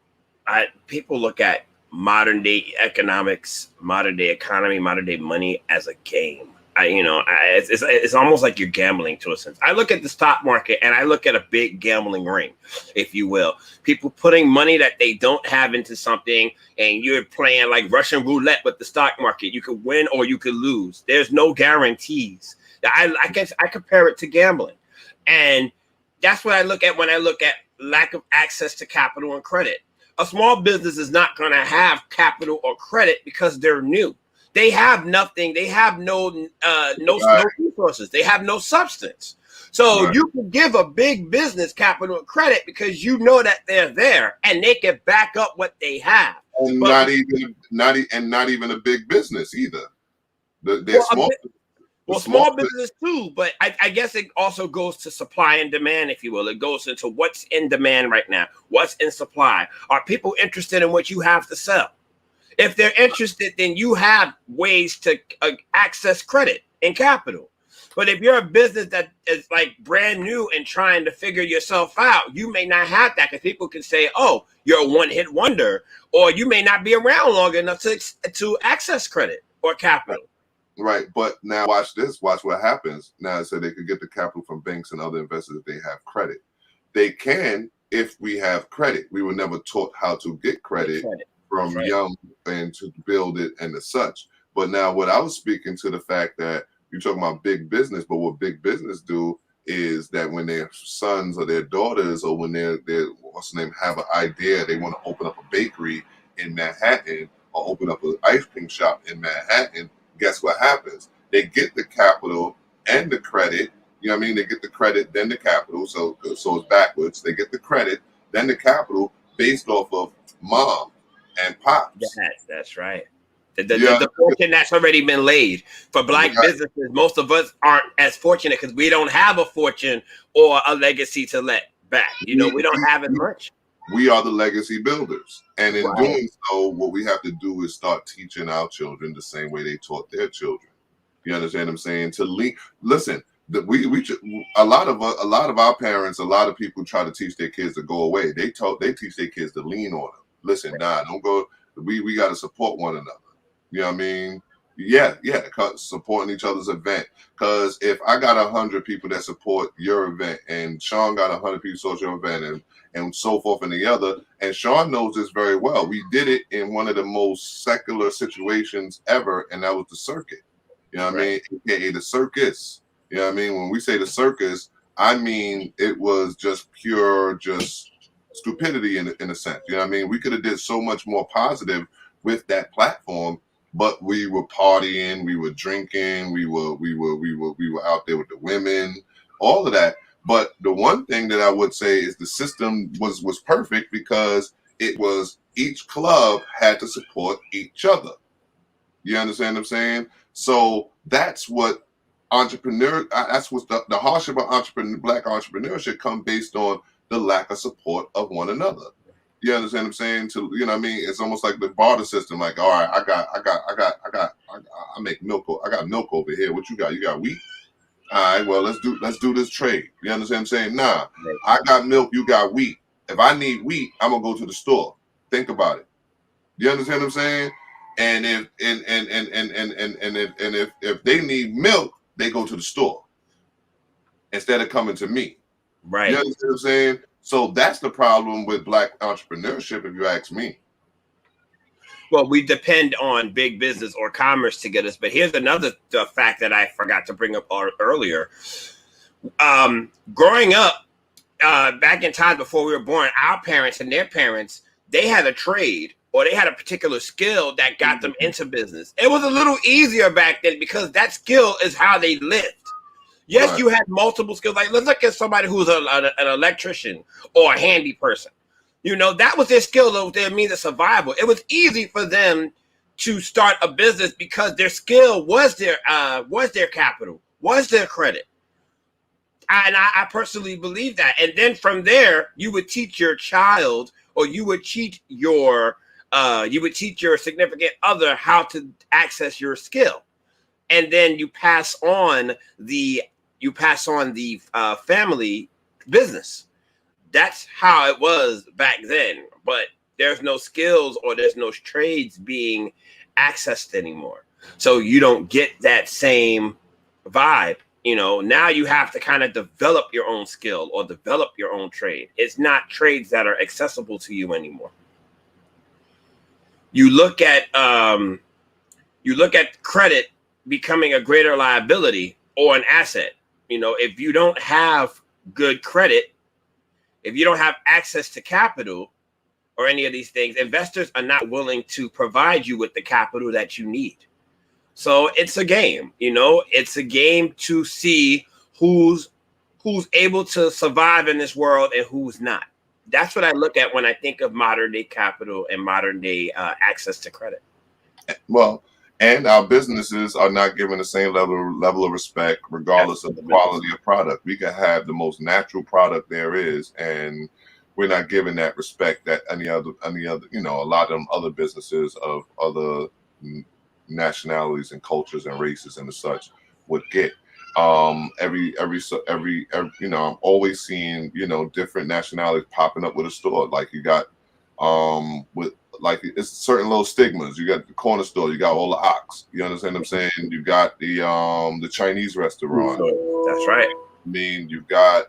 people look at modern day economics, modern day economy, modern day money as a game. It's almost like you're gambling to a sense. I look at the stock market and I look at a big gambling ring, if you will. People putting money that they don't have into something, and you're playing like Russian roulette with the stock market. You could win or you could lose. There's no guarantees. I guess I compare it to gambling. And that's what I look at when I look at lack of access to capital and credit. A small business is not going to have capital or credit because they're new. They have nothing. They have no resources. They have no substance. So you can give a big business capital and credit because you know that they're there and they can back up what they have. And not even a big business either. They're small. Small business too, but I guess it also goes to supply and demand, if you will. It goes into what's in demand right now, what's in supply. Are people interested in what you have to sell? If they're interested, then you have ways to access credit and capital. But if you're a business that is like brand new and trying to figure yourself out, you may not have that, because people can say, oh, you're a one-hit wonder, or you may not be around long enough to access credit or capital. Right. But now watch this. Watch what happens. Now, so they could get the capital from banks and other investors if they have credit. They can if we have credit. We were never taught how to get credit from young and to build it and as such. But now what I was speaking to the fact that you're talking about big business, but what big business do is that when their sons or their daughters or when they're what's the name have an idea, they want to open up a bakery in Manhattan or open up an ice cream shop in Manhattan, guess what happens? They get the capital and the credit. You know what I mean? They get the credit, then the capital. So it's backwards. They get the credit, then the capital based off of mom and pops. Yes, that's right. The fortune that's already been laid for Black businesses. Most of us aren't as fortunate because we don't have a fortune or a legacy to let back. You know, we don't have as much. We are the legacy builders. And in doing so, what we have to do is start teaching our children the same way they taught their children. You understand what I'm saying? Listen, a lot of our parents, a lot of people try to teach their kids to go away. They teach their kids to lean on them. Listen, don't go. We got to support one another. You know what I mean? Yeah, supporting each other's event. Because if I got 100 people that support your event, and Sean got 100 people support your event, and so forth and the other, and Sean knows this very well. We did it in one of the most secular situations ever, and that was the circuit. You know what I mean? AKA the circus. You know what I mean? When we say the circus, I mean it was just pure, stupidity in a sense. You know what I mean? We could have did so much more positive with that platform. But we were partying, we were drinking, we were out there with the women, all of that. But the one thing that I would say is the system was perfect because it was each club had to support each other. You understand what I'm saying? So that's what that's what the hardship of Black entrepreneurship come based on the lack of support of one another. You understand what I'm saying? You know what I mean? It's almost like the barter system. Like, all right, I make milk. I got milk over here. What you got? You got wheat? All right, well, let's do this trade. You understand what I'm saying? Nah, I got milk. You got wheat. If I need wheat, I'm gonna go to the store. Think about it. You understand what I'm saying? And if they need milk, they go to the store instead of coming to me. Right. You understand what I'm saying? So that's the problem with Black entrepreneurship, if you ask me. Well, we depend on big business or commerce to get us. But here's another fact that I forgot to bring up earlier. Growing up, back in time before we were born, our parents and their parents, they had a trade or they had a particular skill that got them into business. It was a little easier back then because that skill is how they lived. Yes, you had multiple skills. Like, let's look at somebody who's an electrician or a handy person. You know, that was their skill, that was their means of survival. It was easy for them to start a business because their skill was their capital, was their credit. And I personally believe that. And then from there, you would teach your child, or you would teach your significant other how to access your skill, and then you pass on the family business. That's how it was back then. But there's no skills or there's no trades being accessed anymore. So you don't get that same vibe. You know, now you have to kind of develop your own skill or develop your own trade. It's not trades that are accessible to you anymore. You look at credit becoming a greater liability or an asset. You know, if you don't have good credit, if you don't have access to capital or any of these things, investors are not willing to provide you with the capital that you need. So it's a game, you know, it's a game to see who's able to survive in this world and who's not. That's what I look at when I think of modern day capital and modern day access to credit. Well, and our businesses are not given the same level of respect, regardless of the quality of product. We can have the most natural product there is, and we're not given that respect that any other, you know, a lot of them other businesses of other nationalities and cultures and races and such would get. Every you know, I'm always seeing, you know, different nationalities popping up with a store. Like you got with like it's certain little stigmas. You got the corner store, you got all the ox. You understand what I'm saying? You got the Chinese restaurant. That's right. I mean, you got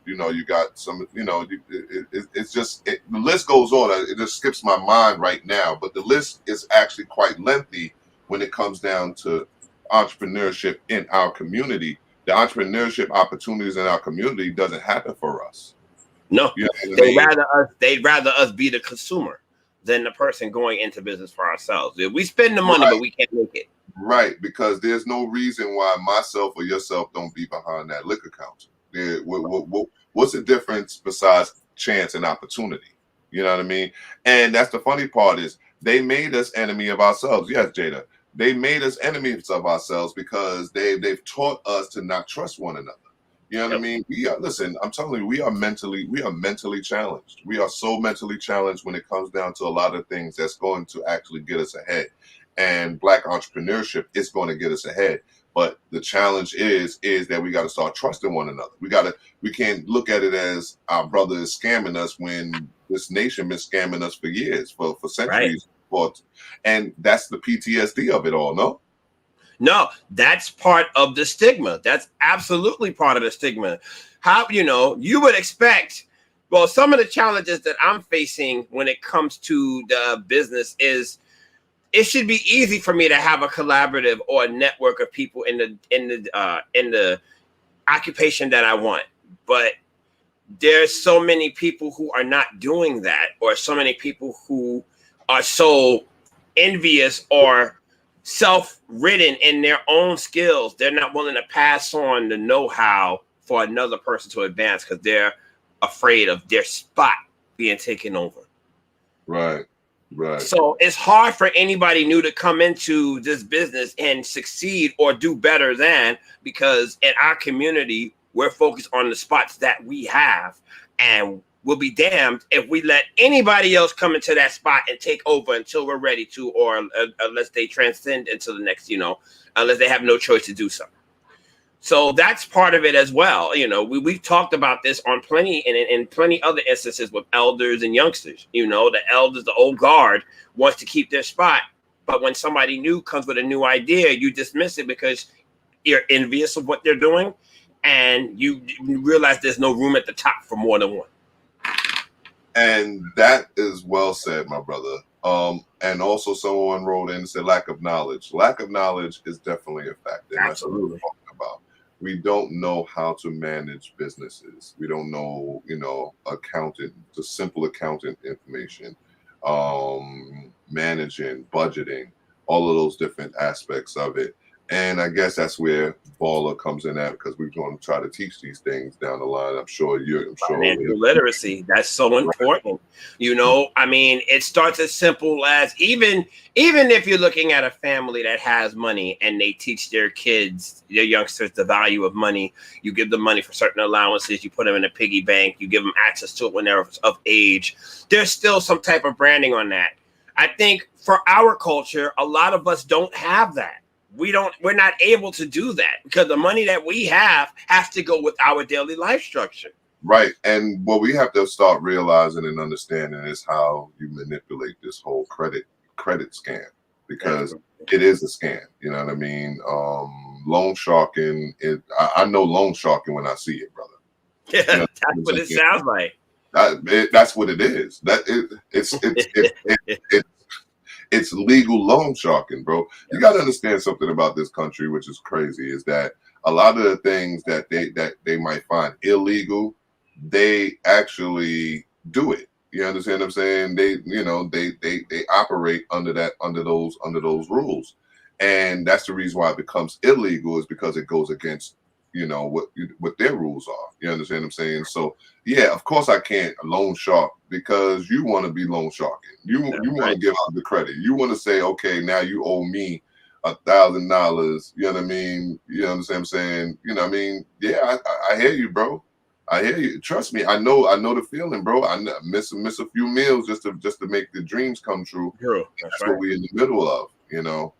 you know, you got some, you know, it's just the list goes on. It just skips my mind right now, but the list is actually quite lengthy when it comes down to entrepreneurship in our community. The entrepreneurship opportunities in our community doesn't happen for us. No, you know they'd rather us be the consumer than the person going into business for ourselves. We spend the money, right. But we can't make it. Right, because there's no reason why myself or yourself don't be behind that liquor counter. What's the difference besides chance and opportunity? You know what I mean? And that's the funny part is they made us enemy of ourselves. Yes, Jada. They made us enemies of ourselves because they've taught us to not trust one another. You know what I mean? Listen, I'm telling you, we are mentally challenged. We are so mentally challenged when it comes down to a lot of things that's going to actually get us ahead. And Black entrepreneurship is going to get us ahead. But the challenge is that we got to start trusting one another. We can't look at it as our brother is scamming us when this nation been scamming us for years, for centuries. Right. And that's the PTSD of it all, no? No, that's part of the stigma. That's absolutely part of the stigma. How, you know, you would expect, well, some of the challenges that I'm facing when it comes to the business is it should be easy for me to have a collaborative or a network of people in the occupation that I want. But there's so many people who are not doing that, or so many people who are so envious or self-ridden in their own skills. They're not willing to pass on the know-how for another person to advance because they're afraid of their spot being taken over. Right. So it's hard for anybody new to come into this business and succeed or do better than, because in our community, we're focused on the spots that we have, and we'll be damned if we let anybody else come into that spot and take over until we're ready to, or unless they transcend into the next, you know, unless they have no choice to do so. So that's part of it as well. You know, we've talked about this on plenty in plenty other instances with elders and youngsters. You know, the elders, the old guard wants to keep their spot. But when somebody new comes with a new idea, you dismiss it because you're envious of what they're doing. And you realize there's no room at the top for more than one. And that is well said, my brother. And also someone wrote in and said lack of knowledge. Lack of knowledge is definitely a factor. Absolutely. That's what we're talking about. We don't know how to manage businesses. We don't know, you know, the simple accountant information, managing, budgeting, all of those different aspects of it. And I guess that's where Baller comes in at, because we're going to try to teach these things down the line. Financial literacy, that's so important. You know, I mean, it starts as simple as even if you're looking at a family that has money and they teach their kids, their youngsters, the value of money. You give them money for certain allowances. You put them in a piggy bank. You give them access to it when they're of age. There's still some type of branding on that. I think for our culture, a lot of us don't have that. We're not able to do that because the money that we have has to go with our daily life structure. Right. And what we have to start realizing and understanding is how you manipulate this whole credit scam, because it is a scam. You know what I mean? Loan sharking. I know loan sharking when I see it, brother. Yeah, you know, that's what it sounds like. That's what it is. It's legal loan sharking, bro. You got to understand something about this country, which is crazy, is that a lot of the things that they might find illegal, they actually do it. You understand what I'm saying? They operate under those rules, and that's the reason why it becomes illegal, is because it goes against, you know, what their rules are. You understand what I'm saying? So yeah, of course I can't loan shark, because you want to be loan sharking. You want to give out the credit. You want to say, okay, now you owe me $1,000. You know what I mean? You understand what I'm saying? You know what I mean? Yeah, I hear you, bro. I hear you. Trust me. I know the feeling, bro. I miss a few meals just to make the dreams come true. True. That's what we're in the middle of, you know.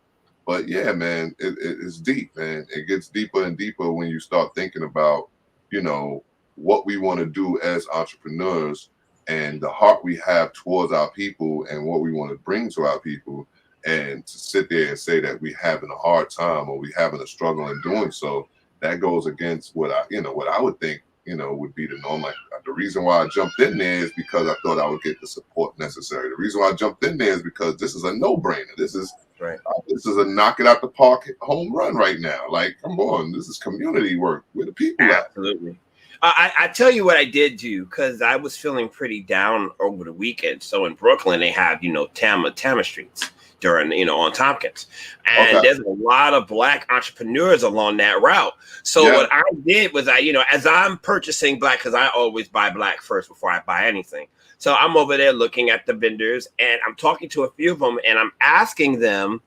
But yeah, man, it's deep, man. It gets deeper and deeper when you start thinking about, you know, what we want to do as entrepreneurs and the heart we have towards our people and what we want to bring to our people. And to sit there and say that we're having a hard time or we having a struggle in doing so, that goes against what I would think, would be the norm. Like the reason why I jumped in there is because I thought I would get the support necessary. The reason why I jumped in there is because this is a no-brainer. This is a knock it out the park home run right now. Like, come on, this is community work with the people. Absolutely. I tell you what I did do, because I was feeling pretty down over the weekend. So in Brooklyn, they have, Tama Streets during, on Tompkins. And there's a lot of Black entrepreneurs along that route. So what I did was as I'm purchasing Black, because I always buy Black first before I buy anything. So I'm over there looking at the vendors and I'm talking to a few of them and I'm asking them,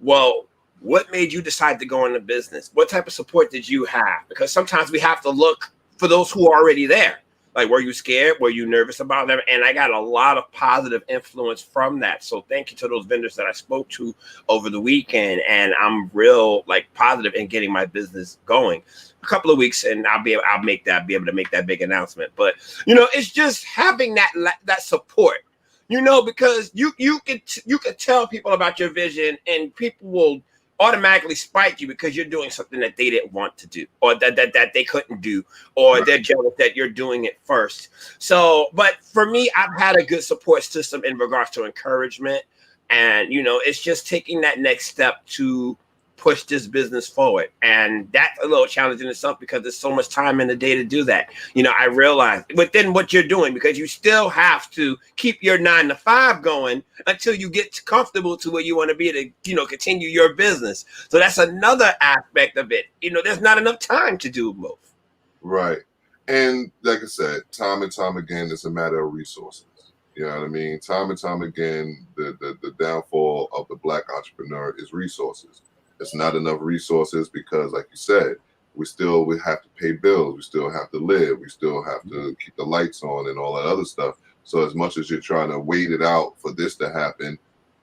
well, what made you decide to go into business? What type of support did you have? Because sometimes we have to look for those who are already there. Like, were you scared? Were you nervous about them? And I got a lot of positive influence from that. So thank you to those vendors that I spoke to over the weekend. And I'm real positive in getting my business going. A couple of weeks and I'll be able to make that big announcement. But it's just having that support, because you could tell people about your vision and people will automatically spike you because you're doing something that they didn't want to do or that they couldn't do, or they're jealous that you're doing it first. So, but for me, I've had a good support system in regards to encouragement. And, it's just taking that next step to push this business forward. And that's a little challenge in itself because there's so much time in the day to do that. I realize within what you're doing, because you still have to keep your 9-to-5 going until you get comfortable to where you want to be to, continue your business. So that's another aspect of it. There's not enough time to do both. Right. And like I said, time and time again, it's a matter of resources. You know what I mean? Time and time again, the downfall of the Black entrepreneur is resources. It's not enough resources because, like you said, we have to pay bills. We still have to live. We still have to keep the lights on and all that other stuff. So as much as you're trying to wait it out for this to happen,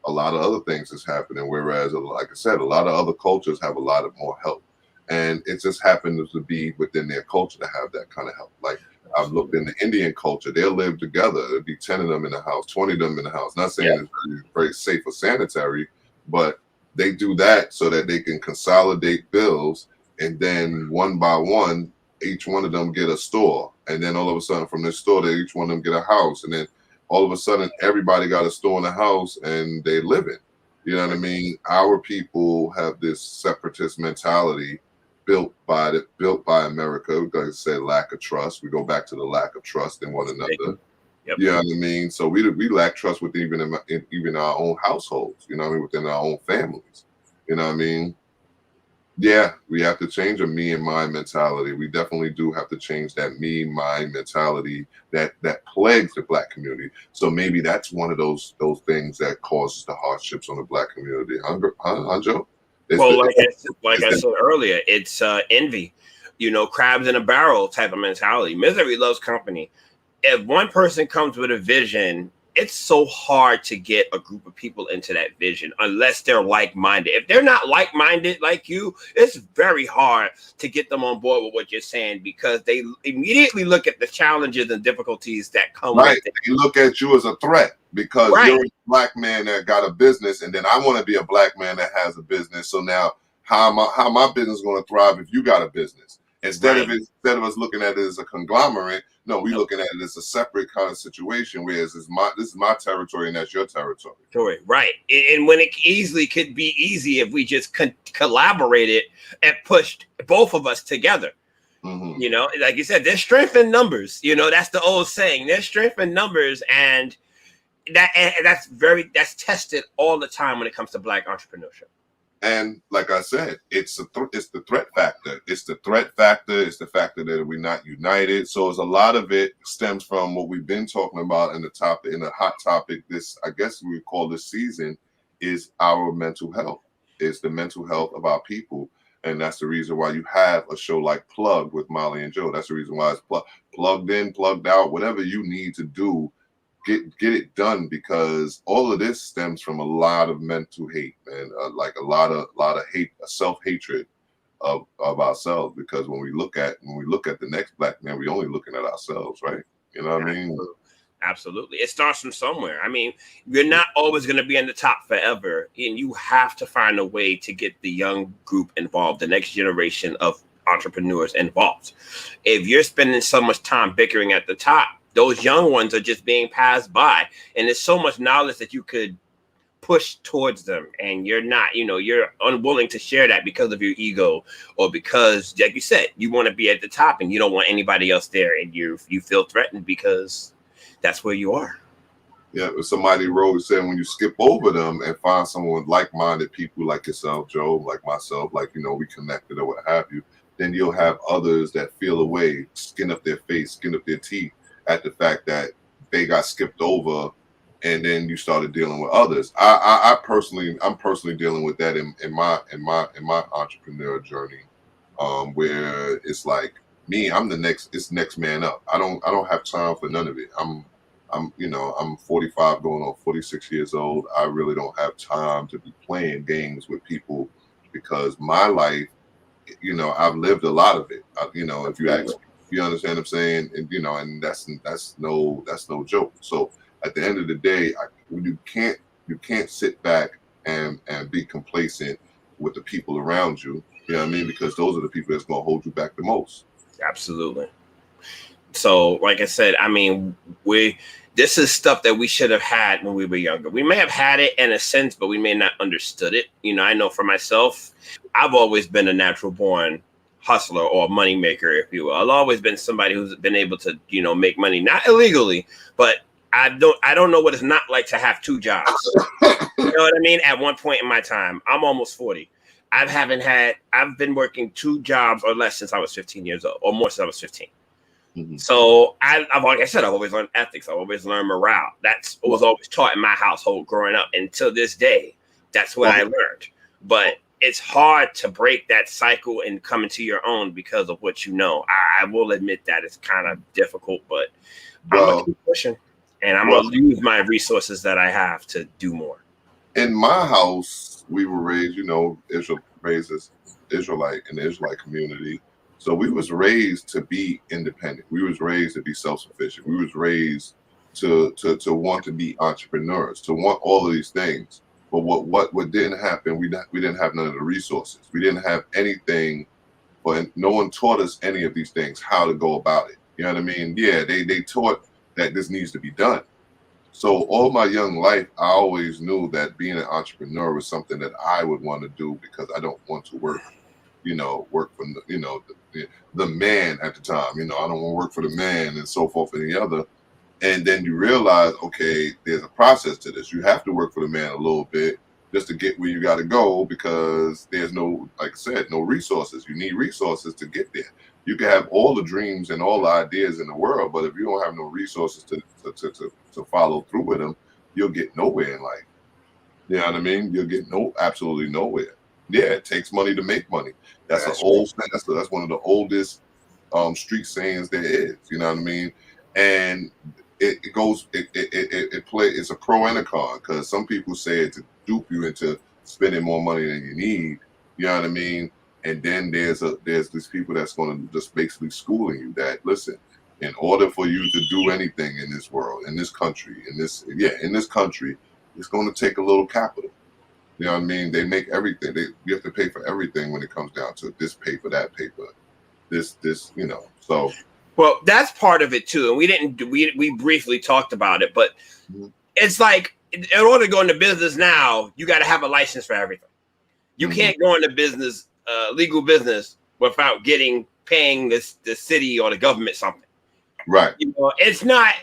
a lot of other things is happening. Whereas, like I said, a lot of other cultures have a lot of more help. And it just happens to be within their culture to have that kind of help. Like I've looked in the Indian culture, they'll live together. There'll be 10 of them in the house, 20 of them in the house. Not saying it's very, very safe or sanitary, but they do that so that they can consolidate bills, and then one by one, each one of them get a store. And then all of a sudden from this store, each one of them get a house. And then all of a sudden, everybody got a store and a house and they live in. You know what I mean? Our people have this separatist mentality built by America. Like I said, lack of trust. We go back to the lack of trust in one another. Yep. You know what I mean? So we lack trust with even our own households, within our own families. You know what I mean? Yeah, we have to change a me and my mentality. We definitely do have to change that me, my mentality that plagues the Black community. So maybe that's one of those things that causes the hardships on the Black community. Huh, Joe? Well, like I said earlier, it's envy, crabs in a barrel type of mentality. Misery loves company. If one person comes with a vision, it's so hard to get a group of people into that vision unless they're like-minded. If they're not like-minded like you, it's very hard to get them on board with what you're saying because they immediately look at the challenges and difficulties that come with it. They look at you as a threat because you're a Black man that got a business, and then I want to be a Black man that has a business. So now how my business going to thrive if you got a business? Instead of us looking at it as a conglomerate, no, we're looking at it as a separate kind of situation. Whereas this is my territory and that's your territory. Right. And when it easily could be easy if we just collaborated and pushed both of us together. Mm-hmm. Like you said, there's strength in numbers. That's the old saying. There's strength in numbers, and that's tested all the time when it comes to Black entrepreneurship. And like I said, it's the threat factor. It's the threat factor. It's the factor that we're not united. So a lot of it stems from what we've been talking about in the hot topic. This, I guess we call this season, is our mental health. It's the mental health of our people. And that's the reason why you have a show like Plugged with Molly and Joe. That's the reason why it's plugged in, plugged out, whatever you need to do. get it done, because all of this stems from a lot of mental hate, man. Like a lot of hate, self-hatred of ourselves, because when we look at the next black man, we only looking at ourselves, right? You know what I mean? Absolutely. It starts from somewhere. I mean, you're not always going to be in the top forever, and you have to find a way to get the young group involved, the next generation of entrepreneurs involved. If you're spending so much time bickering at the top, those young ones are just being passed by, and there's so much knowledge that you could push towards them, and you're not, you're unwilling to share that because of your ego, or because, like you said, you want to be at the top and you don't want anybody else there, and you feel threatened because that's where you are. Yeah, somebody wrote, said when you skip over them and find someone like-minded people like yourself, Joe, like myself, like, we connected or what have you, then you'll have others that feel away, skin up their face, skin up their teeth at the fact that they got skipped over, and then you started dealing with others. I'm personally dealing with that in my entrepreneur journey, where it's like me, it's next man up. I don't have time for none of it. I'm 45 going on 46 years old. I really don't have time to be playing games with people, because my life, I've lived a lot of it. If you ask me, you understand what I'm saying? And and that's no joke. So at the end of the day, you can't sit back and be complacent with the people around you. You know what I mean? Because those are the people that's gonna hold you back the most. Absolutely. So, like I said, I mean, this is stuff that we should have had when we were younger. We may have had it in a sense, but we may not understood it. I know for myself, I've always been a natural born hustler or money maker, if you will. I've always been somebody who's been able to, make money, not illegally, but I don't know what it's not like to have two jobs. You know what I mean? At one point in my time, I'm almost 40. I've been working two jobs or less since I was 15 years old, or more since I was 15. Mm-hmm. So I've like I said, I've always learned ethics. I've always learned morale. That's what was always taught in my household growing up. And to this day, that's what I learned. But it's hard to break that cycle and come into your own because of what you know. I will admit that it's kind of difficult, but I'm going to keep pushing. And I'm going to use my resources that I have to do more. In my house, we were raised, raised as Israelite in the Israelite community. So we was raised to be independent. We was raised to be self-sufficient. We was raised to want to be entrepreneurs, to want all of these things. But what didn't happen, we didn't have none of the resources. We didn't have anything, but no one taught us any of these things, how to go about it. You know what I mean? Yeah, they taught that this needs to be done. So all my young life, I always knew that being an entrepreneur was something that I would want to do, because I don't want to work for the man at the time. I don't want to work for the man and so forth and the other. And then you realize, okay, there's a process to this. You have to work for the man a little bit just to get where you got to go, because there's no, like I said, no resources. You need resources to get there. You can have all the dreams and all the ideas in the world, but if you don't have no resources to follow through with them, you'll get nowhere in life. You know what I mean? You'll get absolutely nowhere. Yeah, it takes money to make money. That's an old. That's one of the oldest street sayings there is. You know what I mean? And it's a pro and a con, because some people say it to dupe you into spending more money than you need. You know what I mean? And then there's these people that's going to just basically schooling you that, listen, in order for you to do anything in this world, in this country, in this country, it's going to take a little capital. You know what I mean? They make everything. You have to pay for everything when it comes down to this paper, that paper, this, so. Well, that's part of it too. And we briefly talked about it, but it's like, in order to go into business now, you got to have a license for everything. You can't go into business, legal business, without paying the city or the government something. Right. It's not.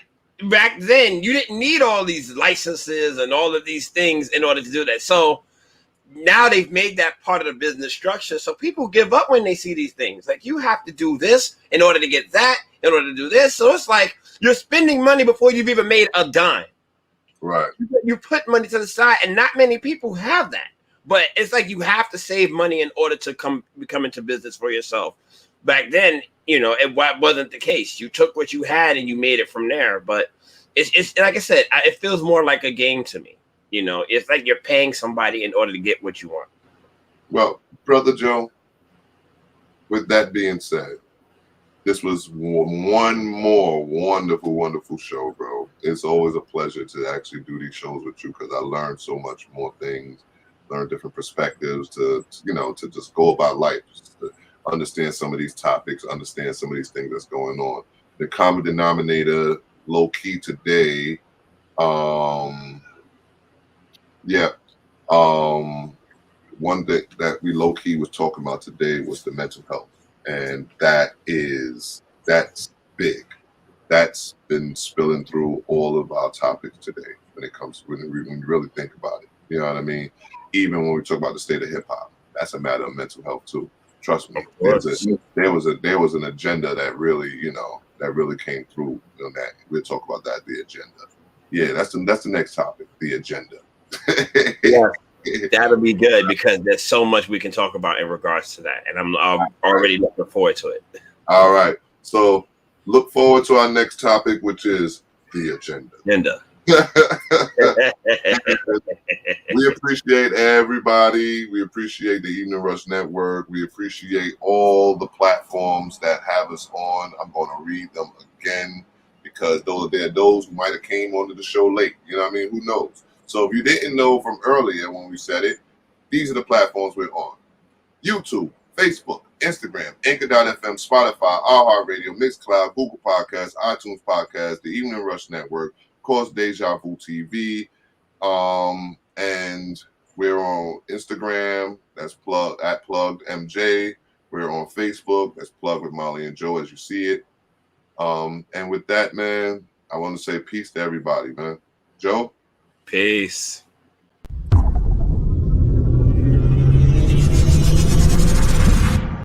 Back then, you didn't need all these licenses and all of these things in order to do that. So now they've made that part of the business structure. So people give up when they see these things. Like, you have to do this in order to get that, in order to do this. So it's like you're spending money before you've even made a dime. Right. You put money to the side, and not many people have that. But it's like you have to save money in order to come into business for yourself. Back then, it wasn't the case. You took what you had and you made it from there. But it's like I said, it feels more like a game to me. You know, it's like you're paying somebody in order to get what you want. Well, Brother Joe, with that being said, this was one more wonderful, wonderful show, bro. It's always a pleasure to actually do these shows with you because I learned so much more things, learn different perspectives to just go about life, just to understand some of these topics, understand some of these things that's going on. The common denominator, low key today, one thing that we low key was talking about today was the mental health, and that's big. That's been spilling through all of our topics today when it comes to when you really think about it. You know what I mean? Even when we talk about the state of hip hop, that's a matter of mental health too. Trust me. There was an agenda that really came through on that. We'll talk about that, the agenda. Yeah, that's the next topic, the agenda. Yeah. That'll be good because there's so much we can talk about in regards to that, and I'm already looking forward to it. All right, so look forward to our next topic, which is the agenda. We appreciate everybody. We appreciate the Evening Rush Network. We appreciate all the platforms that have us on. I'm going to read them again because there are those who might have came onto the show late. You know what I mean? Who knows? So if you didn't know from earlier when we said it, these are the platforms we're on. YouTube, Facebook, Instagram, Anchor.fm, Spotify, iHeartRadio, Mixcloud, Google Podcasts, iTunes Podcasts, the Evening Rush Network, of course, Deja Vu TV. And we're on Instagram, that's @plugged MJ. We're on Facebook, that's Plugged with Molly and Joe as you see it. And with that, man, I want to say peace to everybody, man. Joe? Peace.